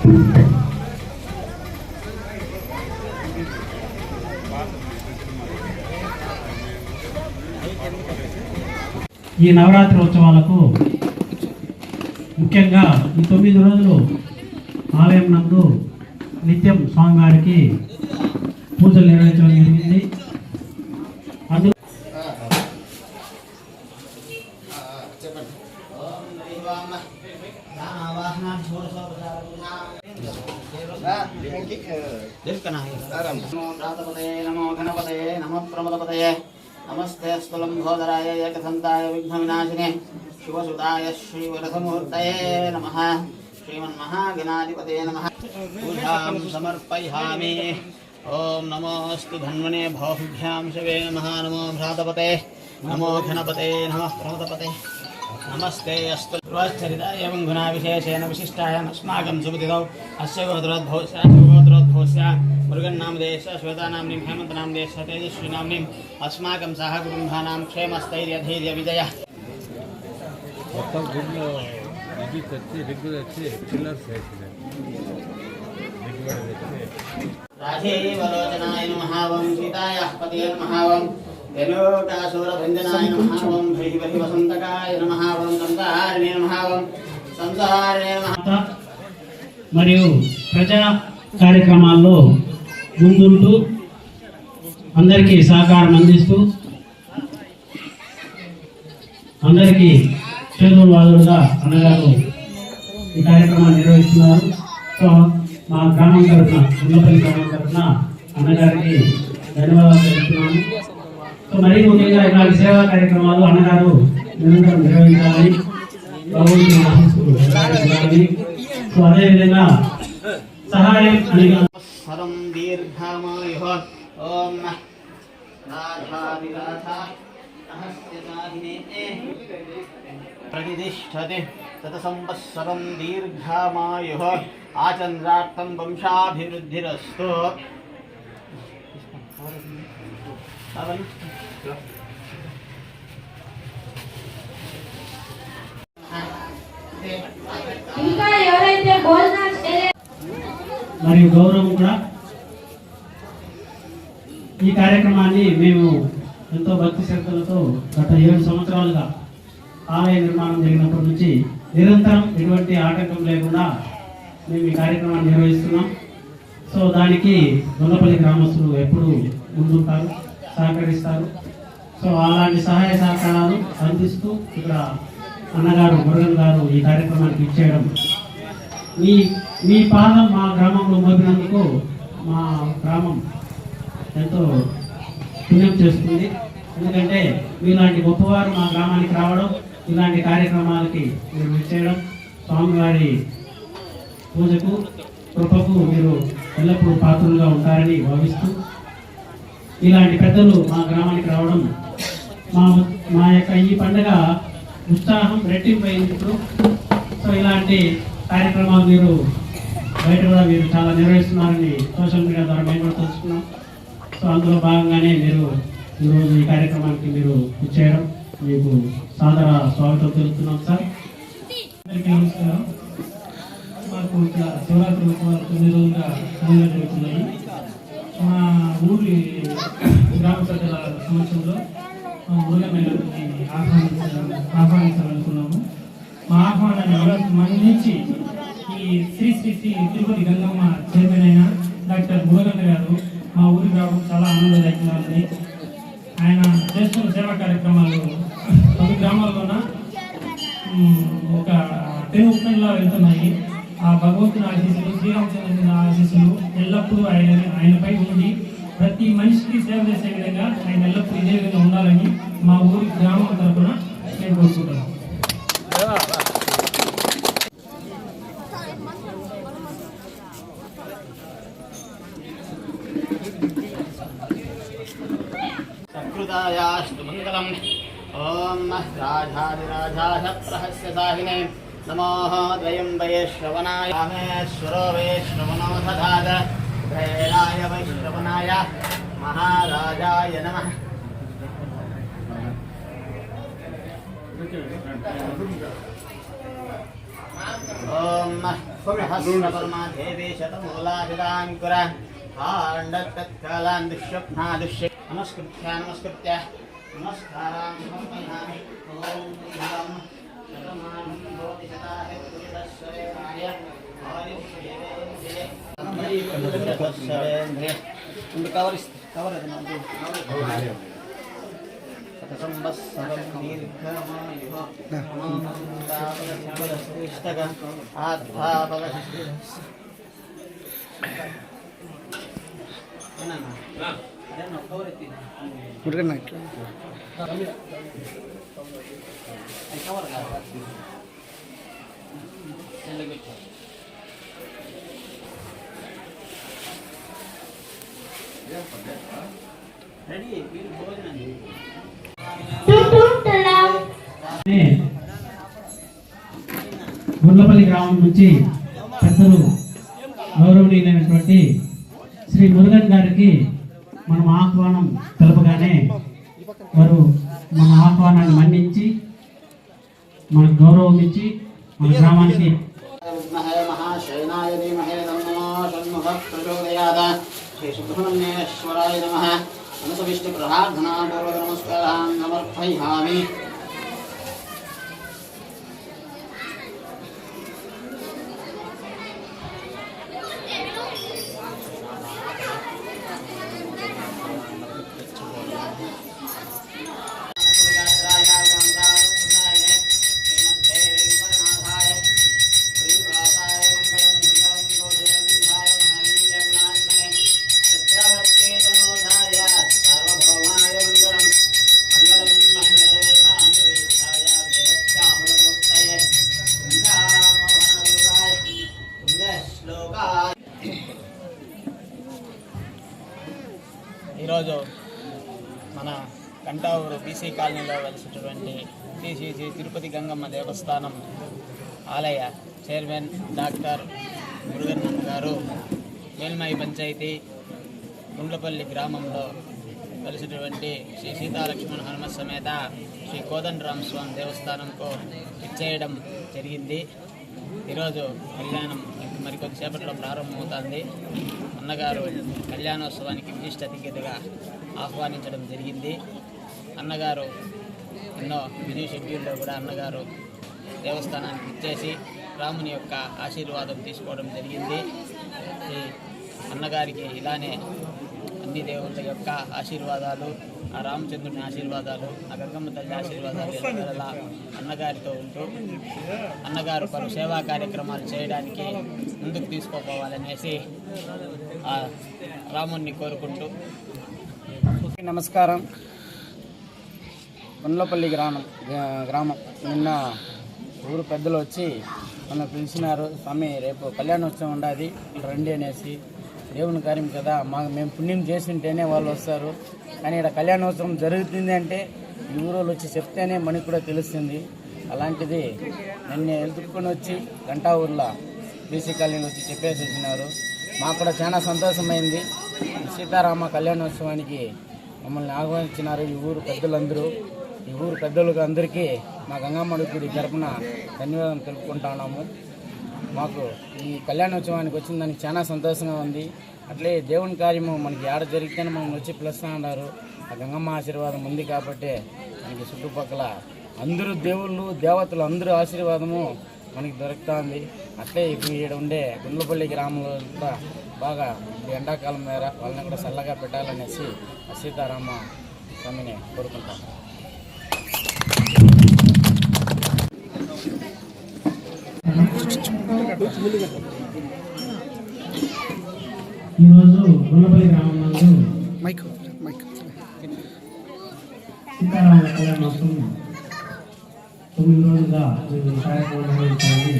ఈ నవరాత్రి ఉత్సవాలకు ముఖ్యంగా ఈ 9 రోజులు ఆలయం నందు నిత్యం స్వామివారికి పూజలు నిర్వహించడం జరిగింది. అందులో नमो गणपते नमो प्रमदपतये नमस्ते स्तुलंभोदराय एकदन्ताय विघ्नविनाशिने शिवसुताय श्रीवरदमूर्तये नमः श्रीमन्महागणाधिपतये नमः पूजां समर्पयामि। ओम नमोस्तु धन्वने भवभ्यां शिवे नमः नमो भ्रातपते नमो घनपते नमः प्रमदपते नमस्ते अस्तु सर्वचरिताय एवं गुणाविशेषेण विशिष्टाय अस्माकं सुबुधितौ अस्य गोत्रोद्भवस्य मुरुगन्नामदेश श्वेतानाम्नीं हेमन्तनामदेश तेजस्वीनाम्नीम् अस्माकं सह कुटुम्बानां क्षेमस्थैर्यधैर्यविजयः। राधेवलोचनाय नमः ओं सीतायाः पतये नमः ओं ेनोकासूरभञ्जनाय नमः ओं वसन्तकाय नमः ओं संसारिणे नमः ओं संसारिणे नमः। మరియు ప్రజా కార్యక్రమాల్లో ముందుంటూ అందరికీ సహకారం అందిస్తూ అందరికీ చేదోడువాదులుగా అన్నగారు ఈ కార్యక్రమాన్ని నిర్వహిస్తున్నారు. సో మా గ్రామం తరఫున ఉన్నపల్లి గ్రామం తరఫున అన్నగారికి ధన్యవాదాలు తెలుపుతున్నాను. సో మరీ ముఖ్యంగా ఇలాంటి సేవా కార్యక్రమాలు అన్నగారు నిరంతరం నిర్వహించాలని భగవంతుని ఆశిస్తున్నాను. సో అదేవిధంగా సహాయం అని దీర్ఘమాయుః ఓం प्रतिष्ठते ततसंवत्सरं दीर्घमायुः आचन्द्रार्थं वंशाभिवृद्धिरस्तु। మరియు గౌరవం కూడా ఈ కార్యక్రమాన్ని మేము ఎంతో భక్తి శ్రద్ధలతో గత 7 సంవత్సరాలుగా ఆలయ నిర్మాణం జరిగినప్పటి నుంచి నిరంతరం ఎటువంటి ఆటంకం లేకుండా మేము ఈ కార్యక్రమాన్ని నిర్వహిస్తున్నాం. సో దానికి దొల్లపల్లి గ్రామస్తులు ఎప్పుడు ముందుంటారు, సహకరిస్తారు. సో అలాంటి సహాయ సహకారాలు అందిస్తూ ఇక్కడ అన్నగారు మురుగన్ గారు ఈ కార్యక్రమానికి ఇచ్చేయడం, మీ పాదం మా గ్రామంలో మోపినందుకు మా గ్రామం ఎంతో పుణ్యం చేస్తుంది. ఎందుకంటే మీలాంటి గొప్పవారు మా గ్రామానికి రావడం, ఇలాంటి కార్యక్రమాలకి మీరు ఇచ్చేయడం, స్వామివారి పూజకు కృపకు మీరు ఎల్లప్పుడూ పాత్రలుగా ఉంటారని భావిస్తూ ఇలాంటి పెద్దలు మా గ్రామానికి రావడం మా యొక్క ఈ పండుగ ఉత్సాహం రెట్టింపైంది ఇప్పుడు. సో ఇలాంటి కార్యక్రమాలు మీరు బయట కూడా మీరు చాలా నిర్వహిస్తున్నారని సోషల్ మీడియా ద్వారా మేము కూడా తెలుసుకున్నాం. సో అందులో భాగంగానే మీరు ఈరోజు ఈ కార్యక్రమానికి మీరు ఇచ్చేయడం మీకు సాదర స్వాగతం తెలుపుతున్నాం సార్. అందరికీ నమస్కారం. మాకు ఇక్కడ శివరాత్రి ఉత్సవాలు 9 రోజులుగా జరుగుతున్నాయి. మా ఊరి గ్రామ పెద్దల సమక్షంలో మురుగన్నగారిని ఆహ్వానించాలనుకున్నాము. మా ఆహ్వానాన్ని మన్నించి ఈ శ్రీ శ్రీ శ్రీ తిరుపతి గంగమ్మ చైర్మన్ అయిన డాక్టర్ మురుగన్న గారు మా ఊరికి రావడం చాలా ఆనందదాయకంగా ఉంది. ఆయన చేస్తున్న సేవా కార్యక్రమాలు 10 గ్రామాల్లోన ఒక 10 ఉపంలో వెళ్తున్నాయి. ఆ భగవంతుని ఆశీస్సులు, శ్రీరామచంద్రుని ఆశీస్సులు ఎల్లప్పుడూ ఆయనపై ఉండి ప్రతి మనిషికి సేవ చేసే విధంగా ఆయన ఎల్లప్పుడూ ఇదే విధంగా ఉండాలని మా ఊరి గ్రామం తరఫున నేను కోరుకుంటున్నాను. सकृतायास्तु मङ्गलम्। ॐ राजाधिराजाय प्रहस्य साहिने नमो द्वयं वैश्रवणाय रामेश्वरो वैश्रवणो दधात भैराय वैश्रवणाय महाराजाय नमः। ॐ सहस्रपरमादेवी शतमूलाभिराङ्कुर आण्डत्तत्कालान् दुष्स्वप्नादुष्य नमस्कृत्य नमस्कारां समर्पयामि ॐ धीरं शतमानं भवति शताय पुरुषस्वरेणाय आयुष्येवेन्द्रिये कवर संवत्सरं दीर्घमायुः तापदस्तक రెడీ మీరు భోజనం గుండ్లపల్లి గ్రామం నుంచి పెద్దలు గౌరవనీయులైనటువంటి శ్రీ మురుగన్ గారికి మనం ఆహ్వానం తెలపగానే వారు మన ఆహ్వానాన్ని మన్నించి మన గౌరవం ఇచ్చి మన గ్రామానికి महाशयनाय धीमहि तन्नो षण्मुखः प्रचोदयात् श्री सुब्रह्मण्येश्वराय नमः अनन्तविष्णुप्रार्थना पूर्वकनमस्कारान् समर्पयामि ఈరోజు మన కంటావూరు బీసీ కాలనీలో వెలిసినటువంటి శ్రీ శ్రీ శ్రీ తిరుపతి గంగమ్మ దేవస్థానం ఆలయ చైర్మన్ డాక్టర్ మురుగన్ గారు మేల్మై పంచాయతీ గుండ్లపల్లి గ్రామంలో వెలిసినటువంటి శ్రీ సీతాలక్ష్మణ హనుమ సమేత శ్రీ కోదండరామ స్వామి దేవస్థానంకు ఇచ్చేయడం జరిగింది. ఈరోజు కళ్యాణం మరికొద్దిసేపట్లో ప్రారంభమవుతుంది. అన్నగారు కళ్యాణోత్సవానికి విశిష్ట అతిథిగా ఆహ్వానించడం జరిగింది. అన్నగారు ఎన్నో బిజీ షెడ్యూల్లో కూడా అన్నగారు దేవస్థానానికి ఇచ్చేసి రాముని యొక్క ఆశీర్వాదం తీసుకోవడం జరిగింది. ఈ అన్నగారికి ఇలానే అన్ని దేవుళ్ళ యొక్క ఆశీర్వాదాలు, ఆ రామచంద్రుని ఆశీర్వాదాలు, ఆ గంగమ్మ తల్లి ఆశీర్వాదాలు ఎలా అన్నగారితో ఉంటూ అన్నగారు పలు సేవా కార్యక్రమాలు చేయడానికి ముందుకు తీసుకోపోవాలనేసి ఆ రాముణ్ణి కోరుకుంటూ. నమస్కారం. గుండ్లపల్లి గ్రామం నిన్న ఊరు పెద్దలు వచ్చి నన్ను పిలిచినారు. స్వామి రేపు కళ్యాణోత్సవం ఉండాలి రండి అనేసి. దేవుని కార్యం కదా, మేము పుణ్యం చేసింటేనే వాళ్ళు వస్తారు. కానీ ఇక్కడ కళ్యాణోత్సవం జరుగుతుంది అంటే ఈ ఊరోళ్ళు వచ్చి చెప్తేనే మనకు కూడా తెలుస్తుంది. అలాంటిది నిన్ను ఎదుర్కొని వచ్చి గంటా ఊర్లో బీసీ కాలనీలో వచ్చి చెప్పేసి వచ్చినారు. మాకు కూడా చాలా సంతోషమైంది. సీతారామ కళ్యాణోత్సవానికి మమ్మల్ని ఆహ్వానించినారు ఈ ఊరు పెద్దలందరూ. ఈ ఊరు పెద్దలకు అందరికీ మా గంగమ్మ గుడి తరపున ధన్యవాదాలు తెలుపుకుంటా ఉన్నాము. మాకు ఈ కళ్యాణోత్సవానికి వచ్చిన దానికి చాలా సంతోషంగా ఉంది. అట్లే దేవుని కార్యము మనకి ఆడ జరిగితేనే మమ్మల్ని వచ్చి పిలుస్తూ ఉన్నారు. ఆ గంగమ్మ ఆశీర్వాదం ఉంది కాబట్టి మనకి చుట్టుపక్కల అందరూ దేవుళ్ళు దేవతలు అందరూ ఆశీర్వాదము మనకి దొరుకుతూ ఉంది. అట్లే ఇప్పుడు ఇక్కడ ఉండే గుండ్లపల్లి గ్రామంలో కూడా బాగా ఎండాకాలం మేర వాళ్ళని కూడా చల్లగా పెట్టాలనేసి ఆ సీతారామ స్వామిని కోరుకుంటాం. ఈరోజు గుండ్లపల్లి గ్రామం నందు సీతారామ కళ్యాణోత్సవం 9 రోజులుగా మేము కార్యక్రమం నిర్వహించాలని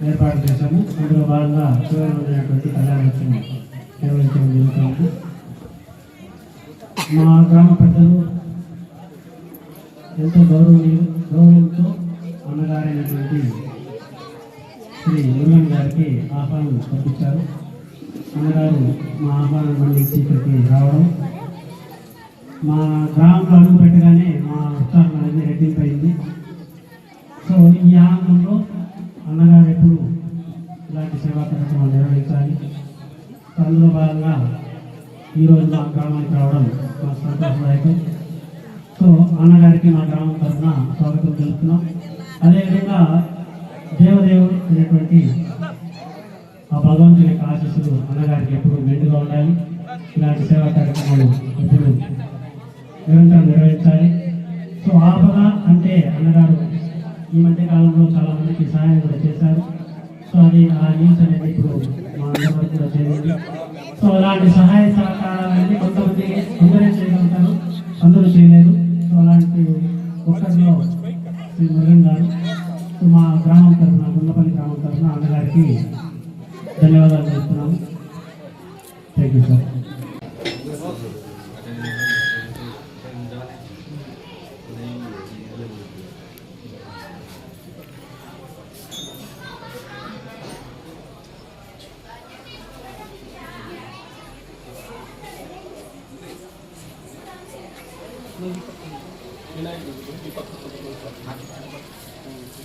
ఏర్పాటు చేశాము. అందులో భాగంగా చివరి రోజైనటువంటి కళ్యాణోత్సవం నిర్వహించడం జరుగుతుంది. మా గ్రామ పెద్దలు ఎంతో గౌరవంతో అన్నగారైనటువంటి శ్రీ మురుగన్ గారికి ఆహ్వానం పంపించారు. అన్నగారు మా ఆహ్వానం మన్నించి ఇక్కడికి రావడం, మా గ్రామంలో అడుగు పెట్టగానే మా ఉత్సాహం అనేది రెట్టింపైంది. సో ఈ ఆనందంలో అన్నగారు కార్యక్రమాలు నిర్వహించాలి. అందులో భాగంగా ఈరోజు మా గ్రామానికి రావడం మా సంతోషదాయకం. సో అన్నగారికి మా గ్రామం తరఫున స్వాగతం తెలుపుతున్నాం. అదేవిధంగా దేవదేవుడు అనేటువంటి ఆ భగవంతుని యొక్క ఆశీస్సులు అన్నగారికి ఎప్పుడు మెండుగా ఉండాలి. ఇలాంటి సేవా కార్యక్రమాలు ఎప్పుడు నిరంతరం నిర్వహించాలి. సో ఆపద అంటే అన్నగారు ఈ మధ్య కాలంలో చాలా మందికి సహాయం కూడా చేశారు. సో అది ఆ న్యూస్ అనేది ఇప్పుడు మా అందరి వరకు కూడా చేరింది. సో అలాంటి సహాయ సహకారాలన్నీ కొంతమంది అందరూ చేయగలుగుతారు, అందరూ చేయలేరు. సో అలాంటి ఒక్కరిలో శ్రీ మురుగన్ గారు సో మా గ్రామం తరఫున, గుండ్లపల్లి గ్రామం తరఫున అన్నగారికి ధన్యవాదాలు తెలుపుతున్నాము. Thank you sir.